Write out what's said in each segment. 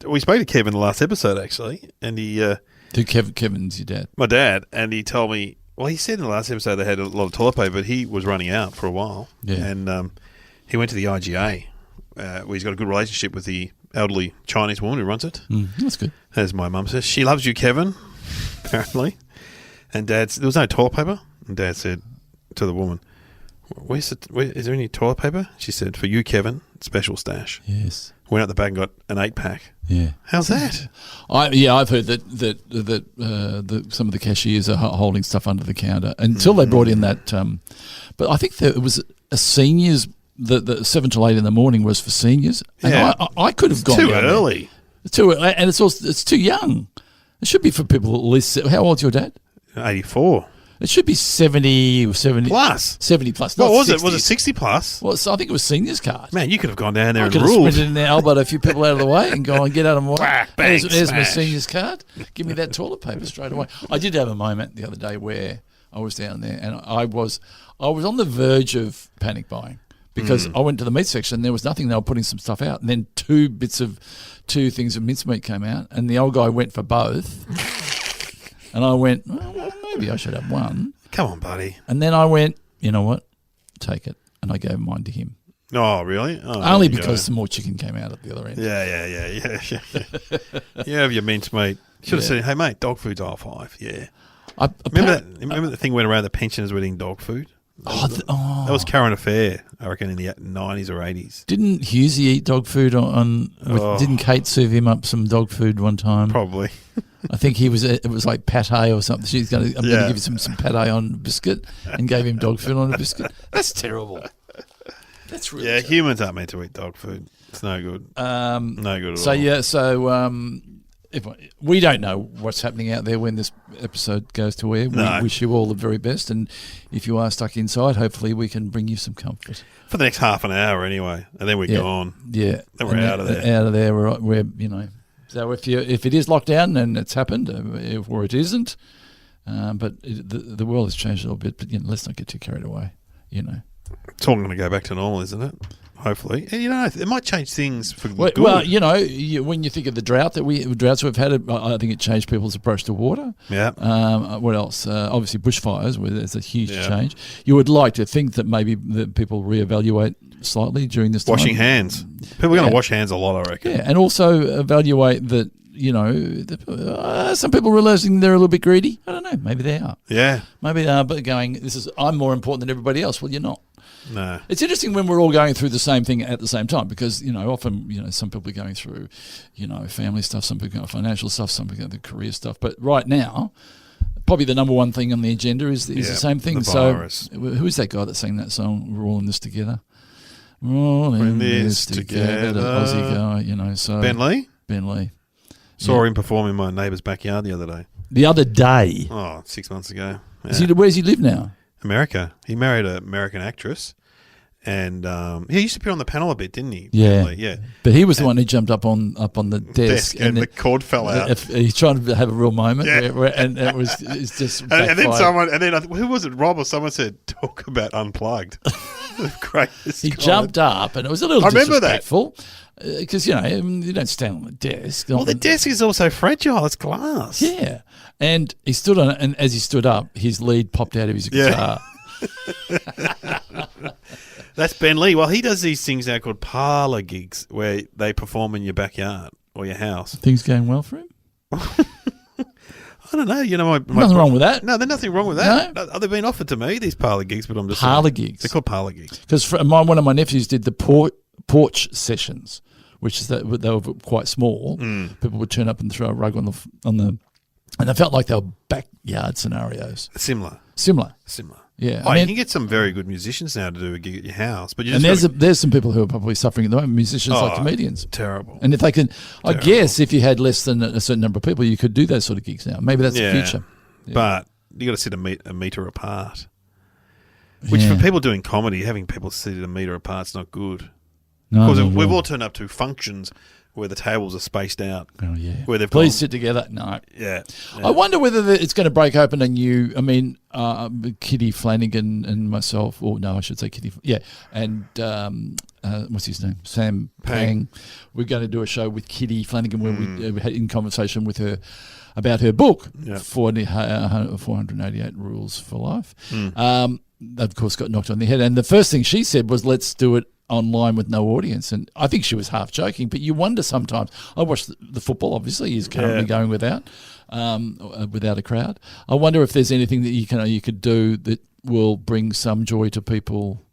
we spoke to Kevin the last episode, actually, and he... Kevin's your dad? My dad, and he told me... Well, he said in the last episode they had a lot of toilet paper, but he was running out for a while. Yeah. And he went to the IGA, where he's got a good relationship with the elderly Chinese woman who runs it. That's good. As my mum says. She loves you, Kevin, apparently. And Dad... There was no toilet paper. And Dad said to the woman, is there any toilet paper? She said, for you, Kevin, special stash. Yes. Went out the back and got an 8-pack. Yeah. How's that? I've heard that some of the cashiers are holding stuff under the counter until they brought in that. But I think that it was a seniors. The 7 to 8 in the morning was for seniors. And Yeah. I could have gone Too down early. there. It's too early, and it's too young. It should be for people at least. How old's your dad? 84. It should be 70 or 70 Plus. 70 plus. What Not was 60. it? Was it 60 plus? Well, I think it was seniors card. Man, you could have gone down there I and could have ruled. sprinted in there, elbowed a few people out of the way, and gone, get out of my way. Whack, bang, There's my smash. seniors card. Give me that toilet paper straight away. I did have a moment the other day where I was down there, and I was on the verge of panic buying because I went to the meat section and there was nothing. They were putting some stuff out, and then two things of mincemeat came out, and the old guy went for both, and I went, well, maybe I should have one. Come on, buddy. And then I went, you know what? Take it. And I gave mine to him. Oh, really? Oh, Only there you because go. some more chicken came out at the other end. Yeah. You have your mincemeat. Should have said, hey, mate, dog food's aisle 5. Yeah. Remember that thing went around the pensioners were eating dog food? That was current affair, I reckon, in the 90s or 80s. Didn't Hughesy eat dog food didn't Kate serve him up some dog food one time? Probably. I think it was like pate or something. I'm going to give you some pate on a biscuit, and gave him dog food on a biscuit. That's terrible. That's really terrible. Humans aren't meant to eat dog food. It's no good. No good at all. If we don't know what's happening out there when this episode goes to air. No. We wish you all the very best, and if you are stuck inside, hopefully we can bring you some comfort. For the next half an hour anyway, and then we're gone. Yeah. Then we're out of there. Out of there, we're So if it is lockdown and it's happened, or it isn't, but the world has changed a little bit. But let's not get too carried away. It's all going to go back to normal, isn't it? Hopefully, and it might change things for good. Well, when you think of the droughts we've had, I think it changed people's approach to water. Yeah. What else? Obviously, bushfires, where there's a huge change. You would like to think that maybe the people reevaluate slightly during this time. Washing hands. People are going to wash hands a lot, I reckon. Yeah, and also evaluate that. Some people realising they're a little bit greedy. I don't know. Maybe they are. Yeah. Maybe they are, but going, I'm more important than everybody else. Well, you're not. No. It's interesting when we're all going through the same thing at the same time because, often, some people are going through, family stuff, some people are going through financial stuff, some people are going through career stuff. But right now, probably the number one thing on the agenda is the same thing. The virus. So who's that guy that sang that song, We're All in This Together? We're all in this together. The Aussie guy, so. Ben Lee? Ben Lee. Saw him perform in my neighbour's backyard the other day. The other day? Oh, 6 months ago. Yeah. Where does he live now? America. He married an American actress. And he used to be on the panel a bit, didn't he? Yeah. Yeah. But he was the one who jumped up on the desk. And the cord fell out. He's trying to have a real moment. Yeah. And it's just and then who was it, Rob or someone said, talk about unplugged. The greatest He guy. jumped up and it was a little disrespectful. Because, you don't stand on the desk. Well, the desk is also fragile. It's glass. Yeah. And he stood on it, and as he stood up, his lead popped out of his guitar. That's Ben Lee. Well, he does these things now called parlour gigs where they perform in your backyard or your house. Things going well for him? I don't know. Nothing wrong with that. No, there's nothing wrong with that. No? They've been offered to me, these parlour gigs, but I'm just Parlour gigs? They're called parlour gigs. Because one of my nephews did the porch sessions, which is that they were quite small. People would turn up and throw a rug on the, and they felt like they were backyard scenarios. Similar. Yeah, you can get some very good musicians now to do a gig at your house, but there's some people who are probably suffering at the moment. Musicians like comedians, terrible. And if they can, I guess if you had less than a certain number of people, you could do those sort of gigs now. Maybe that's the future. Yeah. But you got to sit a metre apart, which for people doing comedy, having people sit a metre apart is not good. No, because we've all turned up to functions where the tables are spaced out. Oh, yeah. Where they've Please gone- sit together. No. Yeah. I wonder whether it's going to break open a new. I mean, Kitty Flanagan and myself, or no, I should say Kitty. Yeah, and what's his name? Sam Pang. We're going to do a show with Kitty Flanagan where we had in conversation with her about her book, 488 Rules for Life. That, of course, got knocked on the head. And the first thing she said was, let's do it online with no audience. And I think she was half joking, but you wonder sometimes. I watched the football, obviously, is currently going without a crowd. I wonder if there's anything that you could do that will bring some joy to people.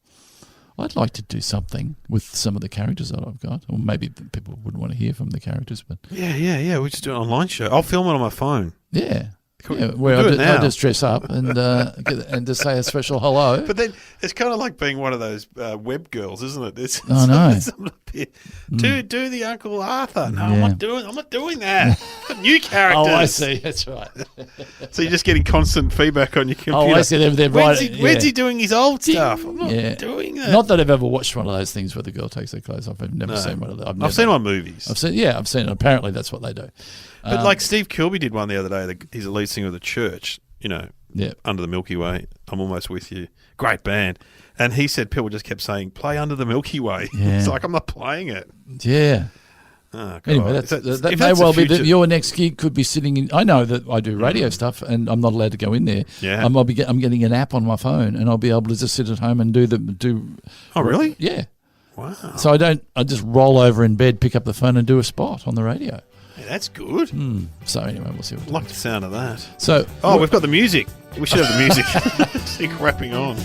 I'd like to do something with some of the characters that I've got. Or maybe people wouldn't want to hear from the characters. But Yeah. We just do an online show. I'll film it on my phone. Yeah. Where I just dress up and just say a special hello. But then it's kind of like being one of those web girls, isn't it? I know. Do the Uncle Arthur. No, I'm not doing that. New characters. Oh, I see. That's right. So you're just getting constant feedback on your computer. Oh, I see. They're right. When's he doing his old stuff? I'm not doing that. Not that I've ever watched one of those things where the girl takes her clothes off. I've never seen one of those. I've seen on movies. I've seen it. Apparently, that's what they do. But like Steve Kilbey did one the other day. He's the lead singer of the Church, Under the Milky Way. I'm Almost With You. Great band. And he said people just kept saying, play Under the Milky Way. Yeah. It's like, I'm not playing it. Yeah. Oh, anyway, that may well be that your next gig could be sitting in. I know that I do radio stuff and I'm not allowed to go in there. Yeah. I'm getting an app on my phone and I'll be able to just sit at home and do. Oh, really? Yeah. Wow. So I just roll over in bed, pick up the phone and do a spot on the radio. Yeah, that's good. So anyway, we'll see. I like the sound of that. So, we've got the music. We should have the music. Stick wrapping on.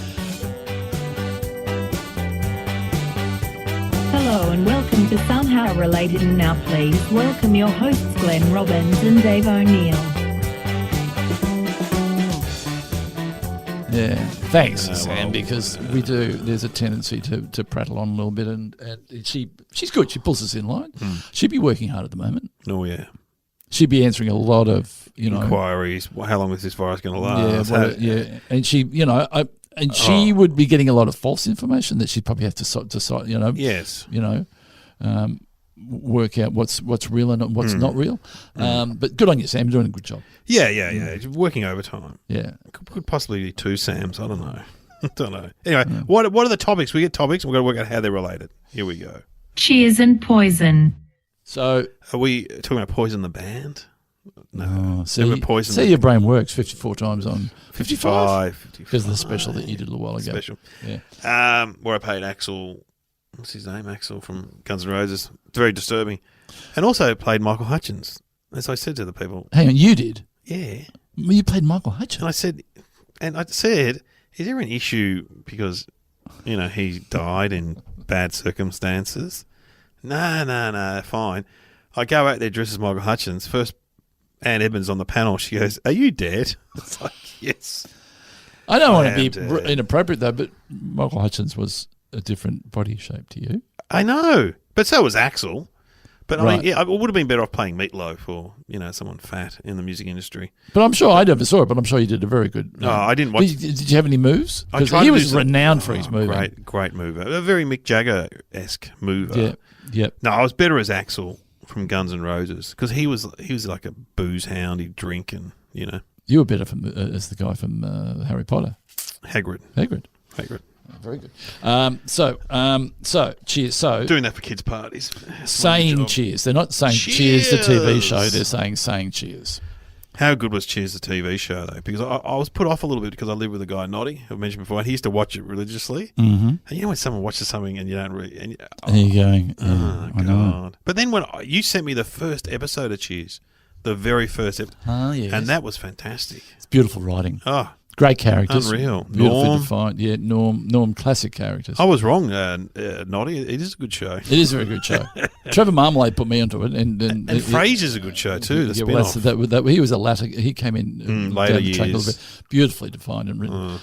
Hello and welcome to Somehow Related, and now please welcome your hosts Glenn Robbins and Dave O'Neill. Yeah, thanks, Sam, because there's a tendency to prattle on a little bit, and she's good. She pulls us in line. She'd be working hard at the moment. Oh, yeah. She'd be answering a lot of, inquiries. How long is this virus going to last? And she, she would be getting a lot of false information that she'd probably have to Yes. Work out what's real and what's not real. But good on you, Sam. You're doing a good job. Yeah. Working overtime. Yeah. Could possibly be two Sams. I don't know. Anyway, what are the topics? We get topics and we've got to work out how they're related. Here we go. Cheers and poison. So are we talking about Poison the band? No. See your brain works 54 times on 55. Because of the special that you did a little while ago. Special. Yeah. Where I paid Axl. What's his name? Axl from Guns N' Roses. Very disturbing. And also played Michael Hutchence. As I said to the people. Hang on, you did? Yeah. You played Michael Hutchence? And I said, is there an issue because, he died in bad circumstances? No, fine. I go out there dressed as Michael Hutchence. First, Ann Edmonds on the panel. She goes, are you dead? It's like, yes. I don't want to be inappropriate, though, but Michael Hutchence was a different body shape to you. I know, but so was Axl. But I mean, I would have been better off playing Meatloaf or someone fat in the music industry. But I'm sure I never saw it. But I'm sure you did a very good. No, I didn't watch. Did you have any moves? Because he was renowned for his moving. Great mover, a very Mick Jagger-esque mover. Yeah, yep. No, I was better as Axl from Guns N' Roses because he was like a booze hound. He'd drink and You were better as the guy from Harry Potter. Hagrid. Very good. So cheers. So doing that for kids' parties. Saying cheers. They're not saying cheers the TV show. They're saying cheers. How good was Cheers the TV show though? Because I was put off a little bit because I live with a guy Noddy who I mentioned before, and he used to watch it religiously. Mm-hmm. And when someone watches something and you don't really, and you're going, I know. But then when you sent me the first episode of Cheers, the very first episode, yes. And that was fantastic. It's beautiful writing. Oh. Great characters. Unreal. Beautifully defined. Yeah, Norm, classic characters. I was wrong, Noddy. It is a good show. It is a very good show. Trevor Marmalade put me onto it. And Frasier's a good show too, the spin-off. He was a latter. He came in later down the years. track a little bit. Beautifully defined and written.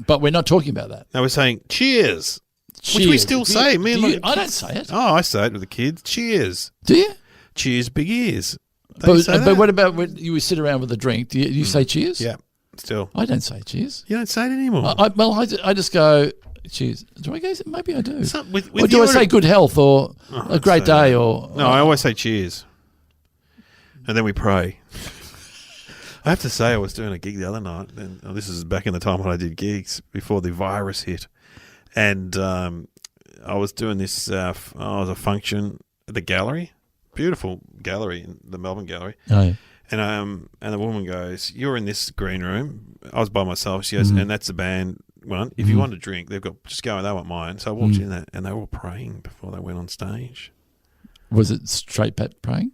But we're not talking about that. No, we're saying cheers. Which we still say. I don't say it. Oh, I say it with the kids. Cheers. Do you? Cheers, big ears. But what about when you sit around with a drink? Do you say cheers? Yeah. Still, I don't say cheers. You don't say it anymore. I just go, Cheers. Do I go? Maybe I do. With or do I say good health or a great day? Or no, I always say cheers, and then we pray. I have to say, I was doing a gig the other night, and this is back in the time when I did gigs before the virus hit, and I was doing this. I was a function at the gallery, beautiful gallery, the Melbourne Gallery. Oh, yeah. And the woman goes, "You're in this green room." I was by myself. She goes, "And that's the band one. If you want a drink, they've got just go. They want mine." So I walked in there, and they were all praying before they went on stage. Was it straight bat praying,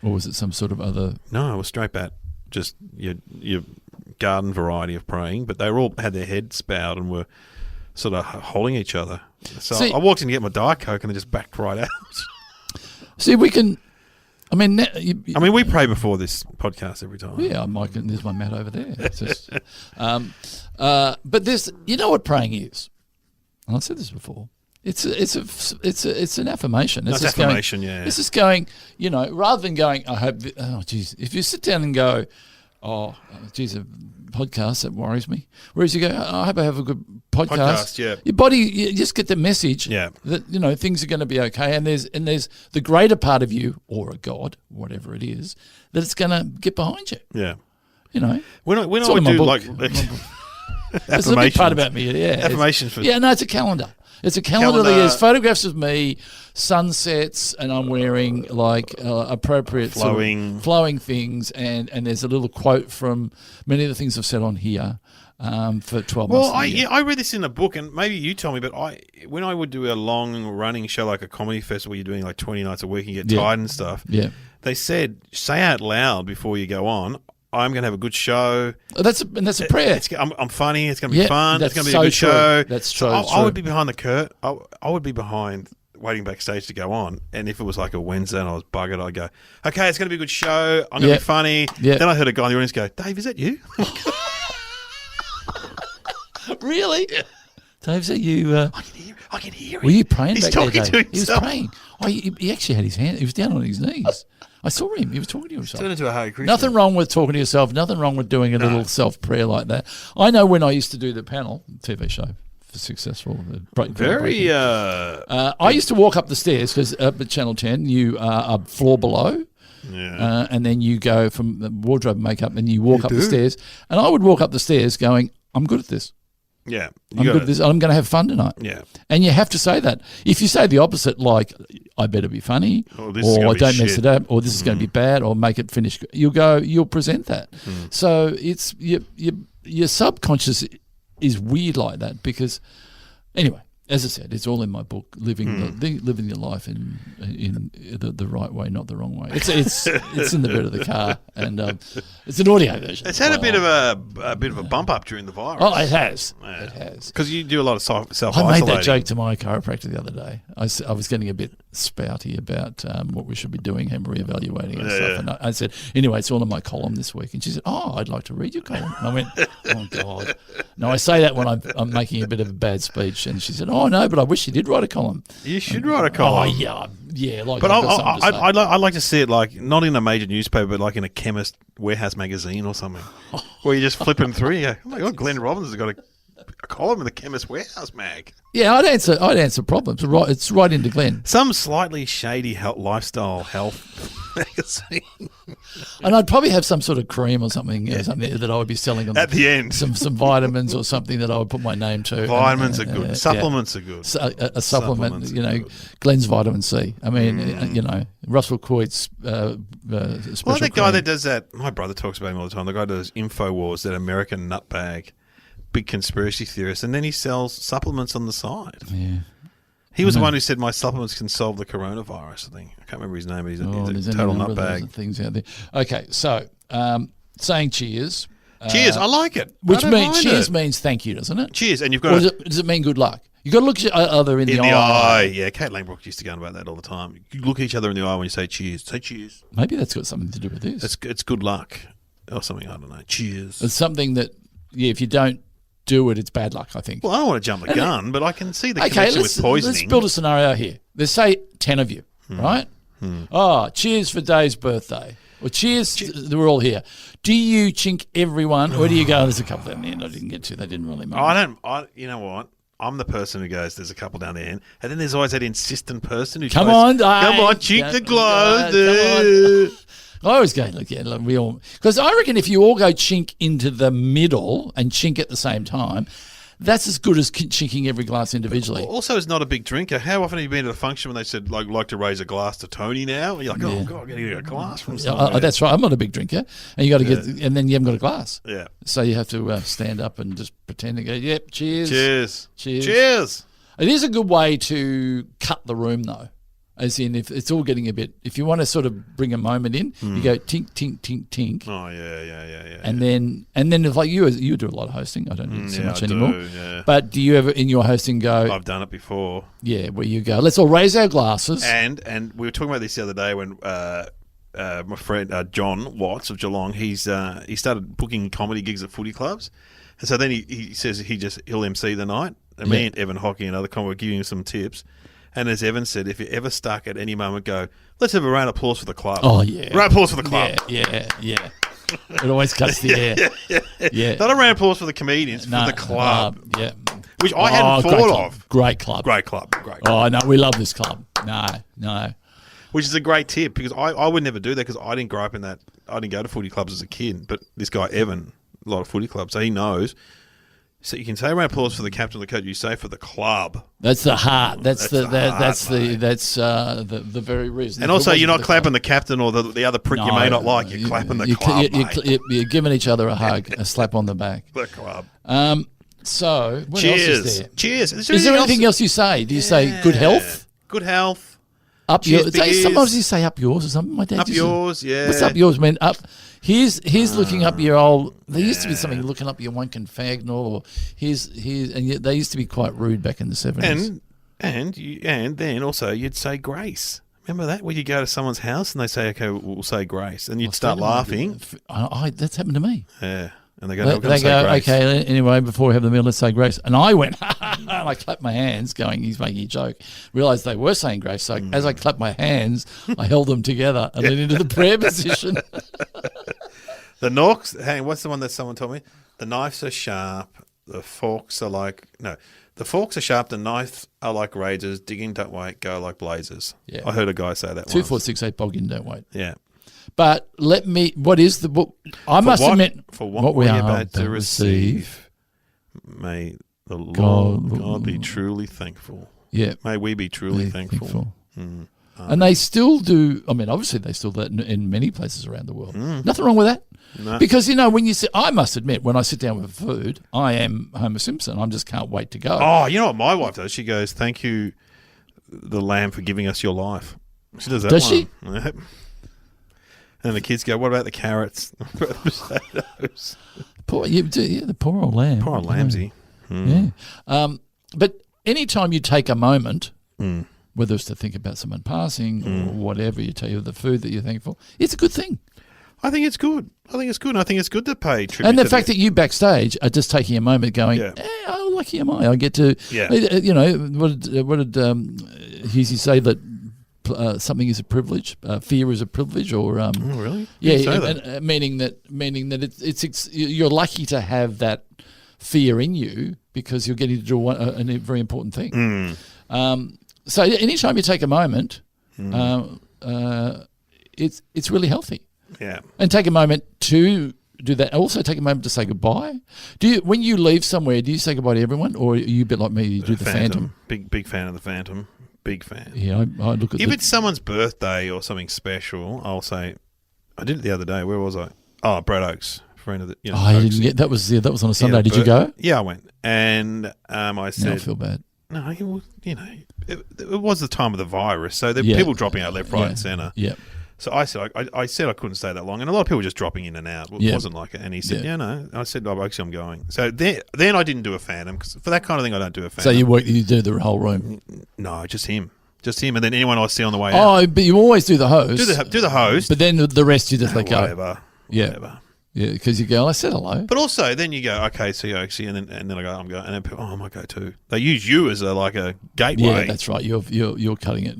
or was it some sort of other? No, it was straight bat. Just your garden variety of praying, but they were all had their heads bowed and were sort of holding each other. So I walked in to get my Diet Coke, and they just backed right out. See, we can. I mean, we pray before this podcast every time. Yeah, there's my mat over there. It's just, but this, you know what praying is, and I've said this before. It's an affirmation. It's just affirmation, going, It's just going, rather than going, I hope. Geez, if you sit down and go, geez, a podcast that worries me. Whereas you go, I hope I have a good podcast. Yeah. Your body, you just get the message. Yeah. That things are going to be okay, and there's the greater part of you or a God, whatever it is, that it's going to get behind you. Yeah. When I would do like it's a big part about me. Yeah. Affirmations for it's a calendar. It's a calendar that has photographs of me, sunsets, and I'm wearing like appropriate flowing things, and there's a little quote from many of the things I've said on here for 12 months. Well, I read this in a book, and maybe you told me, but when I would do a long running show like a comedy festival, you're doing like 20 nights a week and you get tired and stuff. Yeah. They said, say out loud before you go on, I'm going to have a good show. That's a prayer. I'm funny. It's going to be fun. It's going to be a good show. That's true. I would be behind the curtain. I would be behind waiting backstage to go on. And if it was like a Wednesday and I was buggered, I'd go, okay, it's going to be a good show. I'm going to be funny. Then I heard a guy in the audience go, Dave, is that you? Really? Yeah. Dave, is that you? I can hear him. Were you praying He's back talking there, to Dave? himself. He was praying. He actually had his hand. He was down on his knees. I saw him. He was talking to himself. Turn into a Hare Krishna. Nothing wrong with talking to yourself. Nothing wrong with doing a little self-prayer like that. I know when I used to do the panel TV show for Successful. Very. I used to walk up the stairs because up at Channel 10, you are a floor below. Yeah. And then you go from the wardrobe and makeup and you walk up the stairs. And I would walk up the stairs going, I'm good at this. Yeah. I'm good at this. I'm going to have fun tonight. Yeah. And you have to say that. If you say the opposite, like, I better be funny, or I don't mess it up, or this is going to be bad, or make it finish, you'll present that. So it's your subconscious is weird like that because, anyway, as I said, it's all in my book, living your life in the right way, not the wrong way. It's in the bed of the car, and it's an audio version. It's had a bit of a bump up during the virus. Oh, it has. Yeah. It has. Because you do a lot of self-isolating. I made that joke to my chiropractor the other day. I was getting a bit spouty about what we should be doing and reevaluating and stuff. And I said, anyway, it's all in my column this week. And she said, I'd like to read your column. And I went, oh, God. No, I say that when I'm making a bit of a bad speech. And she said, oh, no, but I wish you did write a column. You should write a column. Oh, yeah. Like, but I'd like to see it like not in a major newspaper, but like in a chemist warehouse magazine or something, where you're just flipping through. You go, oh my God, Glenn Robbins has got a column in the Chemist Warehouse mag. Yeah, I'd answer problems. It's right into Glenn. Some slightly shady lifestyle health magazine. And I'd probably have some sort of cream or something that I would be selling at the end. Some vitamins or something that I would put my name to. Vitamins are good. Supplements are good. A supplement, Glenn's vitamin C. I mean, Russell Coit's special that guy that does that, my brother talks about him all the time. The guy does InfoWars, that American nutbag. Big conspiracy theorist, and then he sells supplements on the side. Yeah, he was the one who said my supplements can solve the coronavirus. I think I can't remember his name. But he's a total nutbag. Things out there. Okay, so saying cheers. Cheers, I like it. Which means cheers means thank you, doesn't it? Cheers, and you've got. Does it mean good luck? You got to look at each other in the eye. Yeah, Kate Langbrook used to go on about that all the time. You look at each other in the eye when you say cheers. Say cheers. Maybe that's got something to do with this. It's good luck or something. I don't know. Cheers. It's something that if you don't do it, it's bad luck, I think. Well, I don't want to jump the gun, but I can see the connection with poisoning. Let's build a scenario here. Let's say 10 of you, right? Oh, cheers for Dave's birthday. Well, cheers, we're all here. Do you chink everyone, or do you go, there's a couple at the end I didn't get to, they didn't really matter? You know what? I'm the person who goes, there's a couple down there. And then there's always that insistent person who come goes, on, chink the globe. I always go, look, we all, because I reckon if you all go chink into the middle and chink at the same time, that's as good as chinking every glass individually. Also, is not a big drinker. How often have you been to a function when they said, like to raise a glass to Tony now? And you're like, oh, God, I'm going to get a glass from somewhere. That's right. I'm not a big drinker. And you got to get, and then you haven't got a glass. Yeah. So you have to stand up and just pretend to go, yep, cheers. Cheers. Cheers. Cheers. It is a good way to cut the room, though. As in, if it's all getting a bit, if you want to sort of bring a moment in, you go tink, tink, tink, tink. Oh, yeah. And then if like you do a lot of hosting. I don't do so much anymore. Yeah. But do you ever in your hosting go? I've done it before. Yeah, where you go, let's all raise our glasses. And we were talking about this the other day when my friend John Watts of Geelong, he started booking comedy gigs at footy clubs. And so then he says he'll MC the night. And me and Evan Hockey and other comics were giving him some tips. And as Evan said, if you're ever stuck at any moment, go, let's have a round of applause for the club. Oh, yeah. Round of applause for the club. Yeah. It always cuts the air. Yeah. Not a round of applause for the comedians, for the club. Yeah. Which I hadn't thought of. Great club. Oh, no, we love this club. No. Which is a great tip because I would never do that because I didn't grow up in that. I didn't go to footy clubs as a kid. But this guy, Evan, a lot of footy clubs, so he knows. So you can say round of applause for the captain or the coach. You say for the club. That's the heart. That's the very reason. And also, you're not clapping the captain or the other prick you may not like. You're clapping the club. You're giving each other a hug, a slap on the back. The club. So what cheers. else is there? Cheers. Is there anything else you say? Do you say good health? Good health. Up yours. Sometimes you say up yours or something. My dad up yours. Yeah. What's up yours, man? Up. Here's looking up your old. There used to be something looking up your one confagnol, or here's, and they used to be quite rude back in the 70s. And then also you'd say grace. Remember that when you go to someone's house and they say, "Okay, we'll say grace," and you'd start laughing. That's happened to me. Yeah, and they go, "Okay, anyway, before we have the meal, let's say grace." And I went, and I clapped my hands, going, "He's making a joke." Realised they were saying grace, so as I clapped my hands, I held them together and then into the prayer position. The Norks, what's the one that someone told me? The knives are sharp, the forks are the forks are sharp, the knives are like razors, dig in, don't wait, go like blazers. Yeah. I heard a guy say that 2468 bog in, don't wait. Yeah. But what is the book? I must admit, for what we are about to receive, may the God be truly thankful. Yeah. May we be truly thankful. And they still do. I mean, obviously, they still do that in many places around the world. Nothing wrong with that. No. Because, when you sit, I must admit, when I sit down with food, I am Homer Simpson. I just can't wait to go. Oh, you know what my wife does? She goes, "Thank you, the lamb, for giving us your life." She does that. Does she? Yep. And the kids go, "What about the carrots? What about the potatoes?" The poor old lamb. Poor old lambsy. Yeah. But anytime you take a moment, whether it's to think about someone passing or whatever, you tell you the food that you're thankful, it's a good thing. I think it's good. I think it's good to pay tribute. And the fact that you backstage are just taking a moment going, how lucky am I? I get to, what did Husey say that something is a privilege, fear is a privilege, or really? Yeah, meaning that it's you're lucky to have that fear in you because you're getting to do a very important thing. So anytime you take a moment, it's really healthy. Yeah. And take a moment to do that. Also take a moment to say goodbye. When you leave somewhere, do you say goodbye to everyone, or are you a bit like me, you do the Phantom? Big fan of the Phantom. Big fan. Yeah, I look at if it's someone's birthday or something special, I'll say, I did it the other day. Where was I? Oh, Brad Oakes. Friend of the, I didn't get that was on a Sunday. Did you go? Yeah, I went. And I said, I feel bad. No, it was the time of the virus, so there were people dropping out left, right, and centre. Yeah. So I said I couldn't stay that long, and a lot of people were just dropping in and out. It wasn't like it. And he said, no. I said, actually, I'm going. So then I didn't do a Phantom, because for that kind of thing, I don't do a Phantom. So you do the whole room? No, just him, and then anyone I see on the way out. Oh, but you always do the host. Do the host, but then the rest you just let go. Whatever. Yeah, because you go, I said hello. But also, then you go, okay, so you actually, and then I go, I'm going, and then people, I might go too. They use you as a gateway. Yeah, that's right. You're cutting it.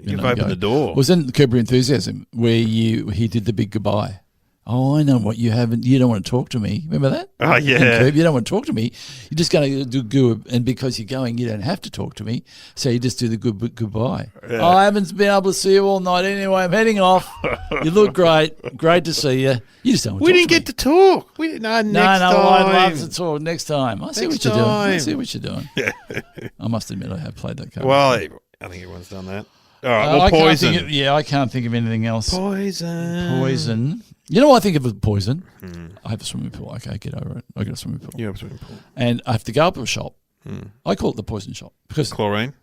You've opened the door. Was in Curb Your Enthusiasm where he did the big goodbye. Oh, I know what you haven't. You don't want to talk to me. Remember that? Oh, yeah. You don't want to talk to me. You're just going to do good, and because you're going, you don't have to talk to me. So you just do the goodbye. Yeah. Oh, I haven't been able to see you all night anyway. I'm heading off. You look great. Great to see you. You just don't want to We talk didn't get to talk. We didn't. No, next time. I'd love to talk next time. I see Next what you're doing. I time. see what you're doing. I must admit, I have played that card. Well, I think everyone's done that. All right. Well, I can't poison. think of, I can't think of anything else. Poison. You know what I think of as poison? I have a swimming pool. Okay, get over it. I got a swimming pool. You have a swimming pool. And I have to go up to a shop. I call it the poison shop because Chlorine.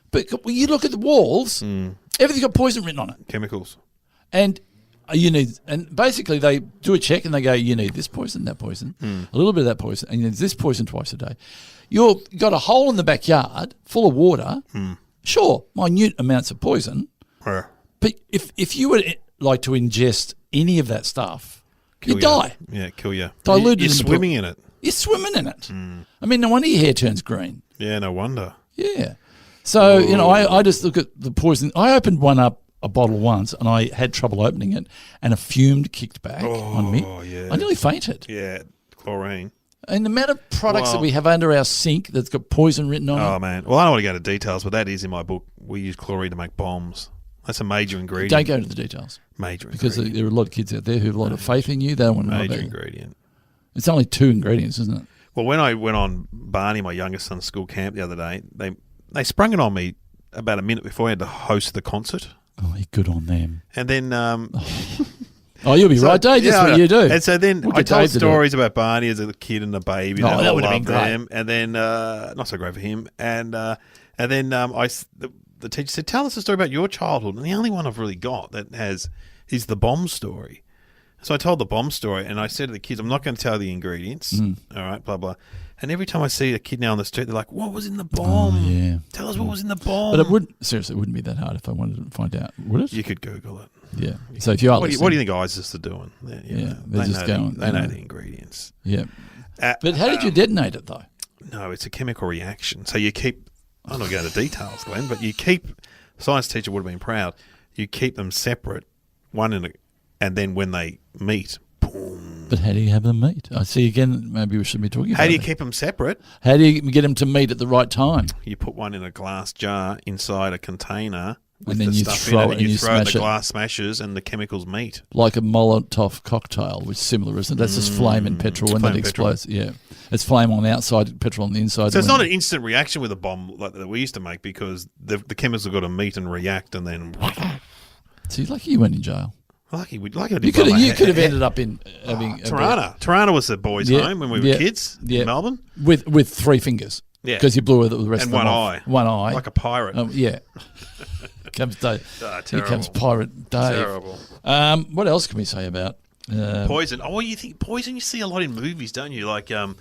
But when you look at the walls, everything's got poison written on it. Chemicals. And and basically they do a check and they go, you need this poison, that poison, a little bit of that poison, and you need this poison twice a day. You've got a hole in the backyard full of water. Sure, minute amounts of poison. Yeah. But if you were like to ingest any of that stuff, Kill you'd you. die. Yeah, kill you. Diluted You're in the swimming in it. You're swimming in it. I mean, no wonder your hair turns green. Yeah, no wonder. Yeah. So, I just look at the poison. I opened a bottle once and I had trouble opening it and a fume kicked back on me. Yeah. I nearly fainted. Yeah, chlorine. And the amount of products that we have under our sink that's got poison written on it. Oh, man. Well, I don't want to go into details, but that is in my book. We use chlorine to make bombs. That's a major ingredient. Don't go into the details. Major Because ingredient. there are a lot of kids out there who have a lot of faith in you. They don't want to know Major about it. ingredient. It's only 2 ingredients, isn't it? Well, when I went on Barney, my youngest son's school camp the other day, they sprung it on me about a minute before I had to host the concert. Oh, you're good on them. And then... Oh, you'll be right, Dave. That's what you do. And so then We'll I get told Dave to do stories about Barney as a kid and a baby. Oh, and I that would have been loved great. them. And then, not so great for him. And then the teacher said, tell us a story about your childhood. And the only one I've really got that is the bomb story. So I told the bomb story and I said to the kids, I'm not going to tell the ingredients. All right, blah, blah. And every time I see a kid now on the street, they're like, what was in the bomb? Oh, yeah. Tell us what was in the bomb. But it wouldn't be that hard if I wanted to find out, would it? You could Google it. Yeah. So if you are What do you think ISIS are doing? They just going. They know the ingredients. Yeah. But how did you detonate it, though? No, it's a chemical reaction. So you keep, I'm not going to details, Glenn, but you keep, science teacher would have been proud, you keep them separate, and then when they meet, boom. But how do you have them meet? I see again, maybe we should be talking about How do you that. keep them separate? How do you get them to meet at the right time? You put one in a glass jar inside a container with And then the you stuff throw in it it, and you throw it, smash the it. glass smashes and the chemicals meet. Like a Molotov cocktail, which is similar, isn't it? That's just flame and petrol when Flame that and petrol. explodes. Yeah. It's flame on the outside, petrol on the inside. So it's not an instant reaction with a bomb like that we used to make because the chemicals have got to meet and react and then... See, lucky you went in jail. Lucky You could have ended up in having Tirana was the boys' home when we were kids in Melbourne. with 3 fingers. Yeah. Because you blew the rest And of them one off. eye. One eye. Like a pirate. Yeah. Comes Dave. Here terrible. comes Pirate Dave. Terrible. What else can we say about Poison. Oh, well, you think poison you see a lot in movies, don't you? Like I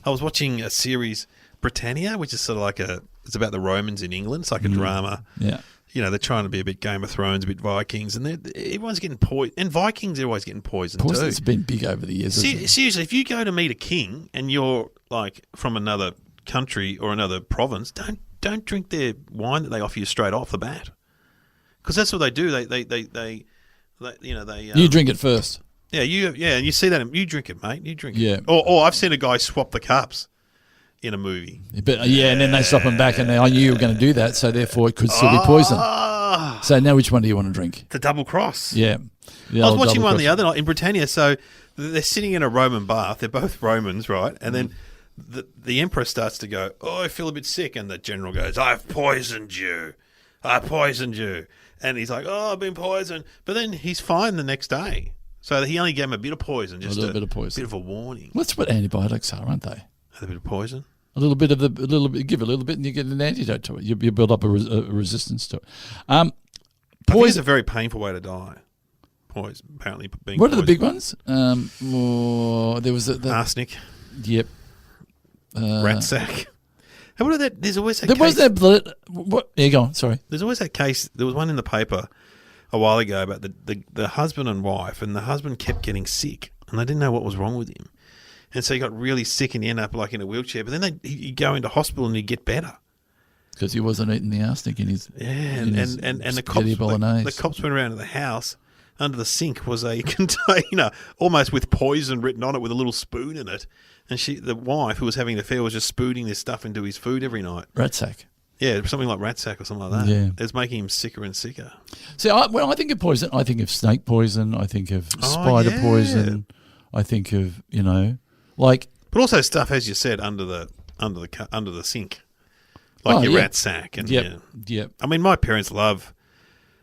was watching a series, Britannia, which is sort of like it's about the Romans in England. It's like a drama. Yeah. You know, they're trying to be a bit Game of Thrones, a bit Vikings, and everyone's getting poisoned. And Vikings are always getting poisoned Poison's too. been big over the years. Isn't it? Seriously, if you go to meet a king and you're like from another country or another province, don't drink their wine that they offer you straight off the bat, because that's what they do. They You drink it first. Yeah, and you see that. You drink it, mate. You drink it. Yeah. Or I've seen a guy swap the cups in a movie. But and then they stop them back, and I knew you were going to do that, so therefore it could still be poison. So now, which one do you want to drink? The double cross. Yeah. I was watching one the other night in Britannia. So they're sitting in a Roman bath. They're both Romans, right? And then the emperor starts to go, "Oh, I feel a bit sick," and the general goes, "I've poisoned you. I poisoned you." And he's like, "Oh, I've been poisoned," but then he's fine the next day. So he only gave him a bit of poison, just a little bit of poison, bit of a warning. Well, that's what antibiotics are, aren't they? A bit of poison. Give a little bit, and you get an antidote to it. You build up a resistance to it. I think it's Poison. a very painful way to die. Poison, apparently being. What are the poisoned. big ones? There was Arsenic, Yep. rat sack. And what are that? There's always that. There was case, that blood. What? Yeah, go on. Sorry. There's always that case. There was one in the paper a while ago about the husband and wife, and the husband kept getting sick, and they didn't know what was wrong with him, and so he got really sick and he ended up like in a wheelchair. But then he'd go into hospital and he'd get better. Because he wasn't eating the arsenic in his And the spaghetti bolognese. cops went around to the house under the sink was a container almost with poison written on it with a little spoon in it. And the wife who was having the affair was just spooning this stuff into his food every night. Rat sack. Yeah, something like rat sack or something like that. Yeah. It's making him sicker and sicker. See, when I think of poison, I think of snake poison. I think of spider poison. I think of, like... But also stuff, as you said, under the sink. Like your rat sack. And Yep. I mean, my parents love...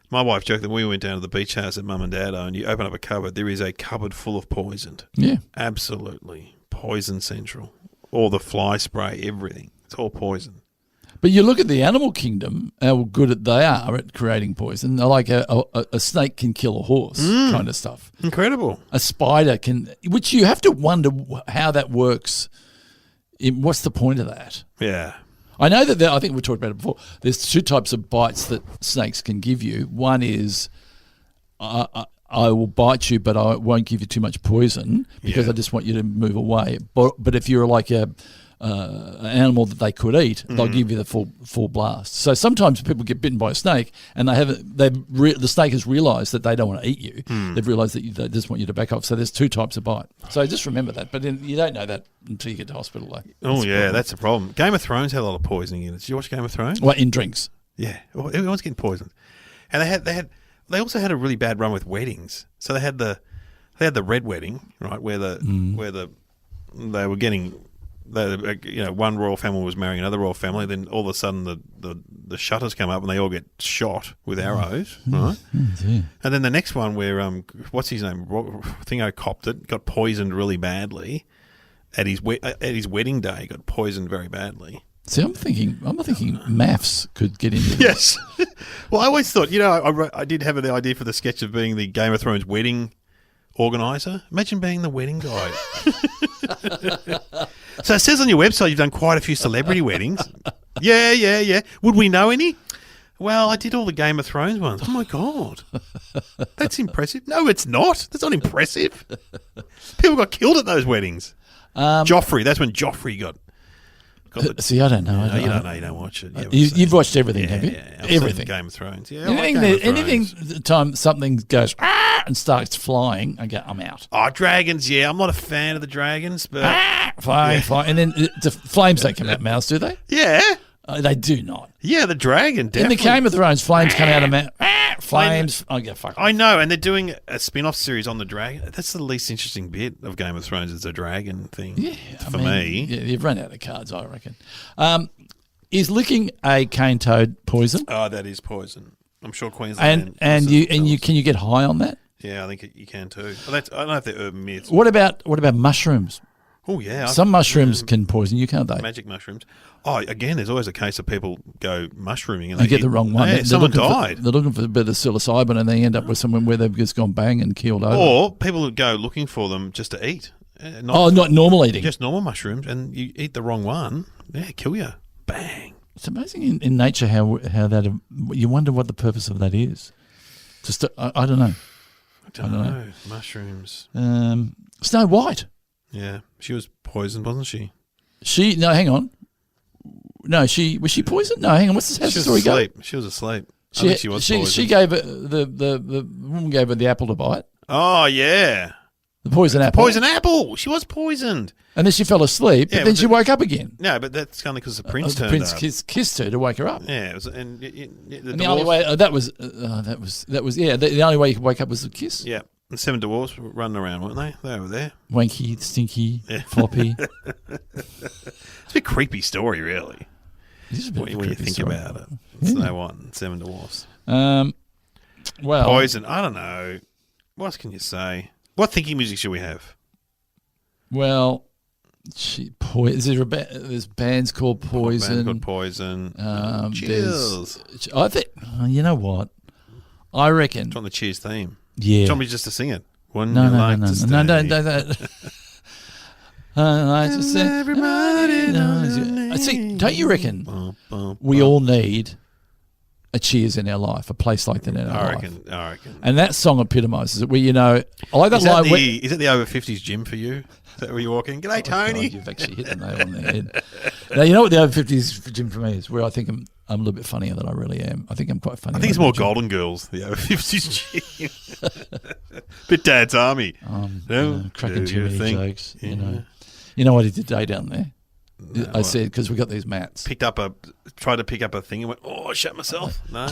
My wife joked that when we went down to the beach house that Mum and Dad owned, you open up a cupboard, there is a cupboard full of poisoned. Yeah. Absolutely. Poison central. All the fly spray, everything. It's all poison. But you look at the animal kingdom, how good they are at creating poison. They're like a snake can kill a horse kind of stuff. Incredible. A spider can, which you have to wonder how that works. What's the point of that? Yeah. I know that I think we talked about it before. There's two types of bites that snakes can give you. One is I will bite you, but I won't give you too much poison because I just want you to move away. But if you're like an animal that they could eat, they'll give you the full blast. So sometimes people get bitten by a snake, and the snake has realised that they don't want to eat you. They've realised that they just want you to back off. So there's two types of bite. So just remember that. But you don't know that until you get to hospital. That's a problem. Game of Thrones had a lot of poisoning in it. Did you watch Game of Thrones? Well, in drinks. Yeah, well, everyone's getting poisoned, and they also had a really bad run with weddings. So they had the red wedding, right, where they were getting. One royal family was marrying another royal family. Then all of a sudden, the shutters come up and they all get shot with arrows, right? And then the next one where what's his name? Thingo copped it, got poisoned really badly at his wedding day. Got poisoned very badly. See, I'm thinking maths could get into this. Yes. Well, I always thought, I did have the idea for the sketch of being the Game of Thrones wedding organizer. Imagine being the wedding guy. So it says on your website you've done quite a few celebrity weddings. Yeah. Would we know any? Well, I did all the Game of Thrones ones. Oh, my God. That's impressive. No, it's not. That's not impressive. People got killed at those weddings. Joffrey. That's when Joffrey got see, I don't know. You don't know. You don't watch it. You've watched everything, have you? Yeah, everything. Game of Thrones. Yeah, anything the time something goes and starts flying, I go, I'm out. Oh, dragons, yeah. I'm not a fan of the dragons, but... Fly. And then the flames don't come out mouths, do they? Yeah. They do not. Yeah, the dragon, definitely. In the Game of Thrones, flames come out of mouth. Flames. I know, and they're doing a spin-off series on the dragon. That's the least interesting bit of Game of Thrones is the dragon thing. Yeah, for me. Yeah, you've run out of cards, I reckon. Is licking a cane toad poison? Oh, that is poison. I'm sure Queensland. And can you get high on that? Yeah, I think you can too. Well, I don't know if they're urban myths. What about mushrooms? Oh, yeah. Some mushrooms can poison you, can't they? Magic mushrooms. Oh, again, there's always a case of people go mushrooming and they get the wrong one. Yeah, someone died. They're looking for a bit of psilocybin and they end up with someone where they've just gone bang and killed over. Or people who go looking for them just to eat. Not normal eating. Just normal mushrooms, and you eat the wrong one, kill you. Bang. It's amazing in nature how that you wonder what the purpose of that is. Just I don't know. I don't know. Mushrooms. Snow White. Yeah, she was poisoned, wasn't she? No, hang on. No, was she poisoned? No, hang on. How's the story go? She was asleep. I think she was poisoned. She gave the woman gave her the apple to bite. Oh yeah, the poison apple. Poison apple. She was poisoned. And then she fell asleep, but then she woke up again. No, but that's kind of because the prince turned up. The prince kissed her to wake her up. Yeah, it was, and the only way the only way you could wake up was a kiss. Yeah. The 7 dwarfs were running around, weren't they? They were there. Wanky, stinky, floppy. It's a bit creepy story, really. It is a bit when you think story. about it. Snow White and 7 dwarfs. Well, poison. I don't know. What else can you say? What thinking music should we have? Well, there's bands called Poison. Cheers. I think. You know what? I reckon. It's on the Cheers theme. Yeah. Do you want me just to sing it? No. Everybody knows. See, don't you reckon we all need a Cheers in our life, a place like that in our life. I reckon. And that song epitomises it. Where I like that Is line. Is it the over 50s gym for you? Is that where you walk in? G'day, Tony. God, you've actually hit the nail on the head. Now, you know what the over 50s gym for me is? Where I think I'm a little bit funnier than I really am. I think I'm quite funny. I think it's more Golden Girls, the over 50s gym. Bit Dad's Army. Cracking too many jokes. Yeah. You know what he did today down there? I said, because we got these mats. Tried to pick up a thing and went, I shut myself. No.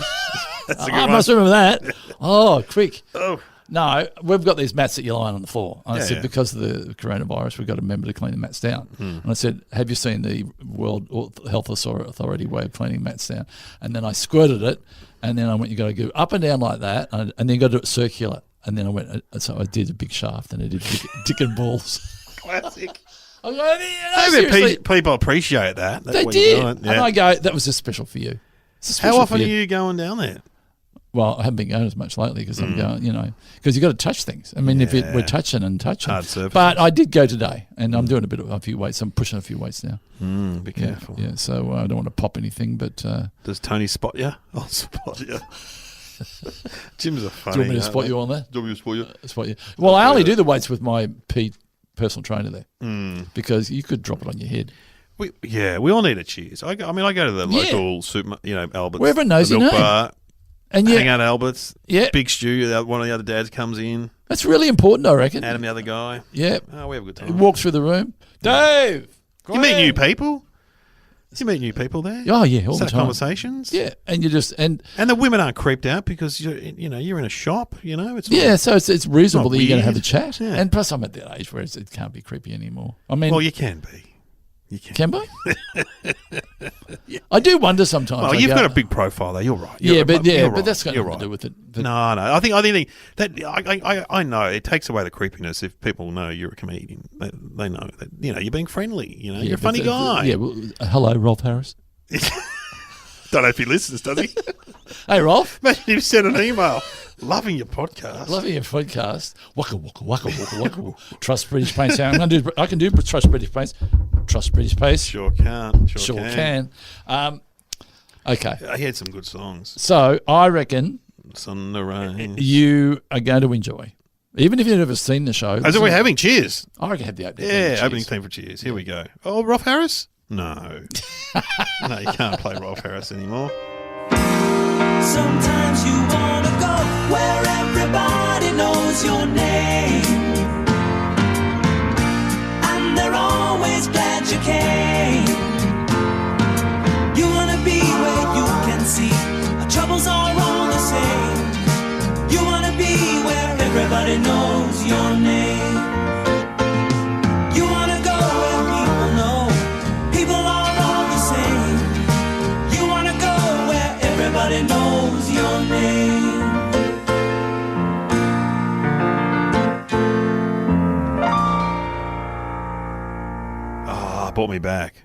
That's a good I one. must remember that. Oh, quick. Oh. No, we've got these mats that you're lying on the floor. And I said, yeah. because of the coronavirus, we've got to remember to clean the mats down. And I said, have you seen the World Health Authority way of cleaning mats down? And then I squirted it, and then I went, you got to go up and down like that, and then you got to do it circular. And then I went, so I did a big shaft, and I did dick and balls. Classic. Seriously, People appreciate that. That's they what you're did. doing. And I go, that was just special for you. How often are you going down there? Well, I haven't been going as much lately because I'm going, because you got to touch things. I mean, we're touching and touching. Hard surfaces. But I did go today, and I'm doing a few weights. I'm pushing a few weights now. Be careful. Yeah, so I don't want to pop anything, but... Does Tony spot you? I'll spot you. Gyms are funny. Do you want me to spot you on that? Do you want me to spot you? Spot you. Well, I only do the weights with my personal trainer there because you could drop it on your head. We all need a Cheers. I go to the local super, Albert's. Wherever knows the your milk name. bar, And hang out at Albert's. Yeah. Big Stu, one of the other dads comes in. That's really important, I reckon. Adam, the other guy. Yeah. Oh, we have a good You time. walk through the room. Dave! You meet new people. You meet new people there. Oh, yeah, all the Start time. conversations. Yeah, and you just... And the women aren't creeped out because you're in a shop. It's yeah, so it's reasonable that you're going to have a weird. chat. Yeah. And plus, I'm at that age where it can't be creepy anymore. I mean, well, you can be. You can be. I do wonder sometimes. Well, you've got a big profile there. You're right. You're right. but that's got nothing to do with it. But No. I think that I know it takes away the creepiness if people know you're a comedian. They know that you're being friendly. You're a funny guy. Yeah. Well, hello, Rolf Harris. Don't know if he listens, does he? Hey, Rolf. Imagine if you sent an email. Loving your podcast. Loving your podcast. Waka waka waka waka waka. Trust British Paints. I can do Trust British Paints. Trust British Paints. Sure can. Sure can. Okay. He had some good songs. So I reckon Sun the Rain. you are going to enjoy, even if you've never seen the show. As we're having Cheers. I reckon have the opening. Yeah, opening theme for Cheers. Here we go. Oh, Rolf Harris? No. No, you can't play Rolf Harris anymore. Sometimes you wanna go where everybody knows your name, and they're always glad you came. You wanna be where you can see our troubles are all the same. You wanna be where everybody knows your name. You wanna go where people know people are all the same. You wanna go where everybody knows your name. Ah, brought me back.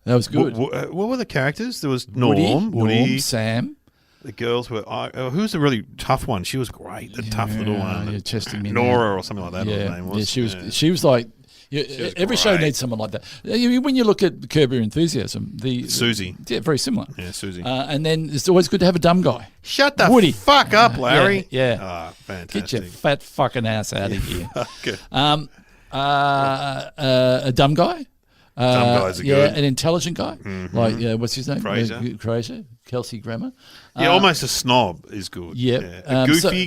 That was good. What were the characters? There was Woody, Norm, Sam. The girls were. Who's the really tough one? She was great. The tough little one. Yeah, chesting me Nora or something like that. Yeah, Her name was. yeah, she was like. Yeah, every show needs someone like that. When you look at Curb Your Enthusiasm, Susie. Yeah, very similar. Yeah, Susie. And then it's always good to have a dumb guy. Shut the Woody. fuck up, Larry. Yeah. Ah, fantastic. Get your fat fucking ass out of here. Okay. A dumb guy. Dumb guys are yeah, good. an intelligent guy. Like, what's his name? Fraser. Kelsey Grammer. Yeah, almost a snob is good. Yep. Yeah. A goofy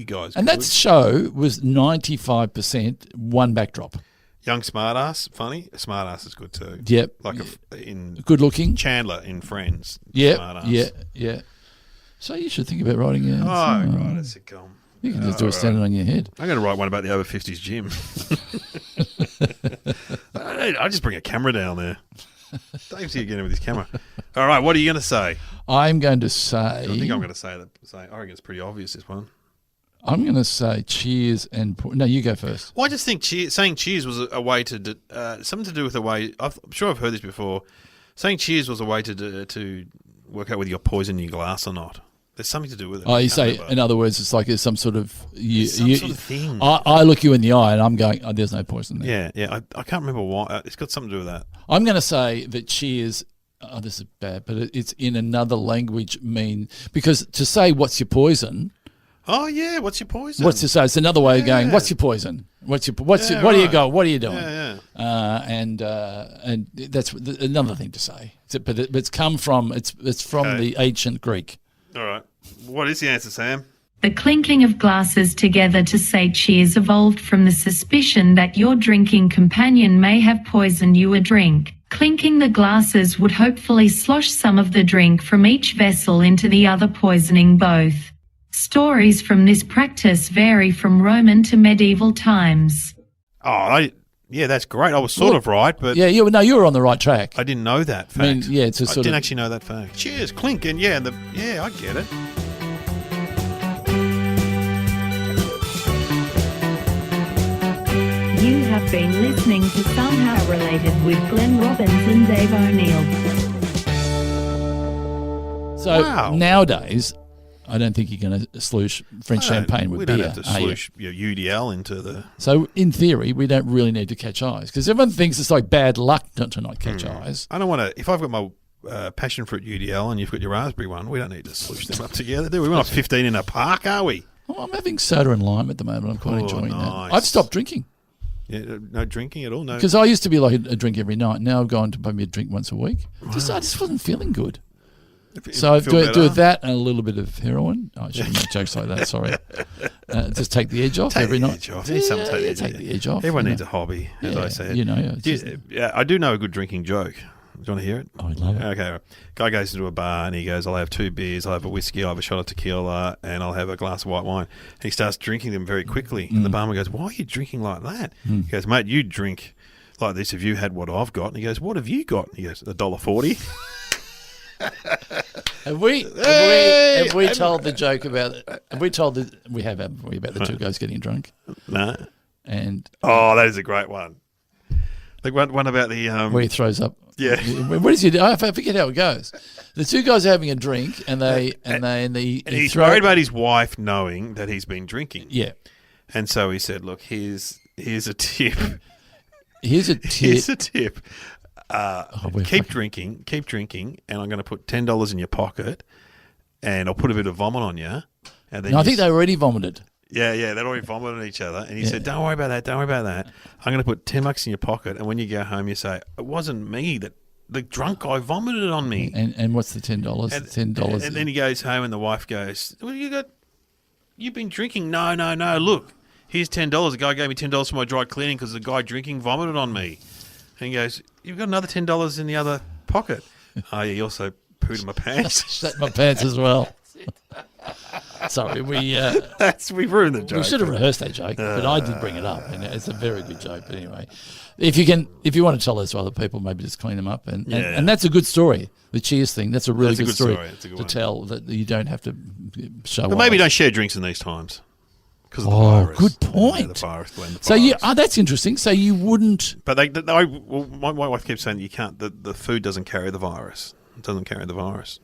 guy's and good. that show was 95% one backdrop. Young Smartass, funny. Smartass is good too. Yep. Like in good looking. Chandler in Friends. Yep. Smartass. Yeah. So you should think about writing a Right, it's a gum. You can just do it standing on your head. I'm going to write one about the over 50s gym. I just bring a camera down there. Dave's here again with his camera. All right, what are you going to say? I'm going to say. I think I'm going to say that. I reckon it's pretty obvious, this one. I'm going to say cheers and... No, you go first. Well, I just think saying cheers was a way to... something to do with a way... I'm sure I've heard this before. Saying cheers was a way to work out whether you're poisoning your glass or not. There's something to do with it. Oh, you say, in other words, it's like there's some sort of... sort of thing. I look you in the eye and I'm going, there's no poison there. Yeah. I can't remember why. It's got something to do with that. I'm going to say that cheers oh, this is bad, but it's in another language because to say what's your poison. Oh yeah, what's your poison? What's to say? It's another way of going. What's your poison? What do you go? What are you doing? And that's another thing to say. But it's come from it's from the ancient Greek. All right. What is the answer, Sam? The clinking of glasses together to say cheers evolved from the suspicion that your drinking companion may have poisoned you a drink. Clinking the glasses would hopefully slosh some of the drink from each vessel into the other, poisoning both. Stories from this practice vary from Roman to medieval times. Oh, yeah, that's great. I was sort of right, but you were on the right track. I didn't know that fact. I mean, yeah, it's a I sort didn't of actually know that fact. Cheers, clink, and I get it. You have been listening to Somehow Related with Glenn Robbins and Dave O'Neill. So nowadays, I don't think you're going to sloosh French champagne with beer. We don't have to sloosh your UDL into the... So in theory, we don't really need to catch eyes because everyone thinks it's like bad luck to not catch eyes. I don't want to... If I've got my passion fruit UDL and you've got your raspberry one, we don't need to sloosh them up together, do we? We're not 15 in a park, are we? Well, I'm having soda and lime at the moment. I'm quite enjoying that. I've stopped drinking. Yeah, no drinking at all? No. Because I used to be like a drink every night. Now I've gone to maybe a drink once a week. I just wasn't feeling good. So do that and a little bit of heroin. I shouldn't make jokes like that, sorry. Just take the edge off every night. Take the edge off. Everyone needs a hobby, as I said. I do know a good drinking joke. Do you want to hear it? Oh, I'd love it. Okay. Guy goes into a bar and he goes, I'll have 2 beers, I'll have a whiskey, I'll have a shot of tequila, and I'll have a glass of white wine. And he starts drinking them very quickly. And the barman goes, why are you drinking like that? He goes, mate, you drink like this if you had what I've got. And he goes, what have you got? And he goes, $1.40. Have we told the joke about it? Haven't we, about the 2 guys getting drunk? No. And that is a great one. The one about the where he throws up. Yeah. What does he do? I forget how it goes. The 2 guys are having a drink, and he's worried about his wife knowing that he's been drinking. Yeah. And so he said, "Look, here's a tip. Here's a tip. Keep drinking, and I'm going to put $10 in your pocket, and I'll put a bit of vomit on you." And then I think they already vomited. Yeah, they'd already vomited on each other. And he said, don't worry about that. I'm going to put $10 in your pocket. And when you go home, you say, it wasn't me, that the drunk guy vomited it on me. And what's the $10? $10. And then he goes home and the wife goes, well, you've been drinking. No. Look, here's $10. The guy gave me $10 for my dry cleaning because the guy drinking vomited on me. And he goes, you've got another $10 in the other pocket. Oh, yeah, he also pooed in my pants. Shat my pants as well. Sorry, we've ruined the joke. We should have rehearsed that joke, but I did bring it up, and it's a very good joke. But anyway, if you want to tell this to other people, maybe just clean them up, and that's a good story. The cheers thing, that's a really good story to tell, that you don't have to show. But maybe don't share drinks in these times because of the virus. Good point. The virus, the so that's interesting. So you wouldn't. But my wife keeps saying you can't. The food doesn't carry the virus. It doesn't carry the virus.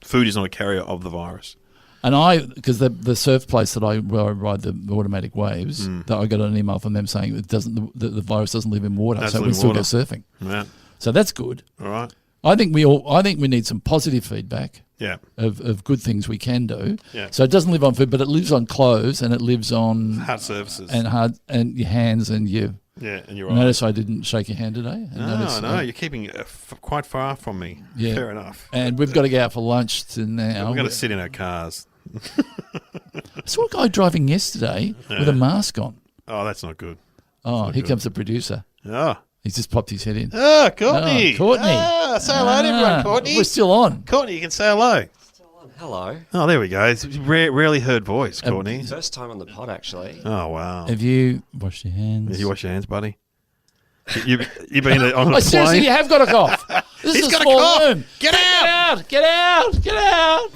Food is not a carrier of the virus. And because the surf place where I ride the automatic waves, that I got an email from them saying the virus doesn't live in water, so we can still go surfing. Yeah. So that's good. All right. I think we need some positive feedback. Yeah. Of good things we can do. Yeah. So it doesn't live on food, but it lives on clothes and it lives on hard surfaces and your hands and your. Yeah, and you're right. Notice I didn't shake your hand today. No, you're keeping quite far from me. Yeah. Fair enough. And we've got to go out for lunch now. We've got to sit in our cars. I saw a guy driving yesterday with a mask on. Oh, that's not good. Here comes the producer. Oh. He's just popped his head in. Oh, Courtney. Courtney. Say hello to everyone, Courtney. We're still on. Courtney, you can say hello. Hello. Oh, there we go. It's rarely heard voice, Courtney. First time on the pod, actually. Oh, wow. Have you washed your hands? Have you washed your hands, buddy? You've been on a plane? Seriously, you have got a cough. This is a small room. Get out! Get out!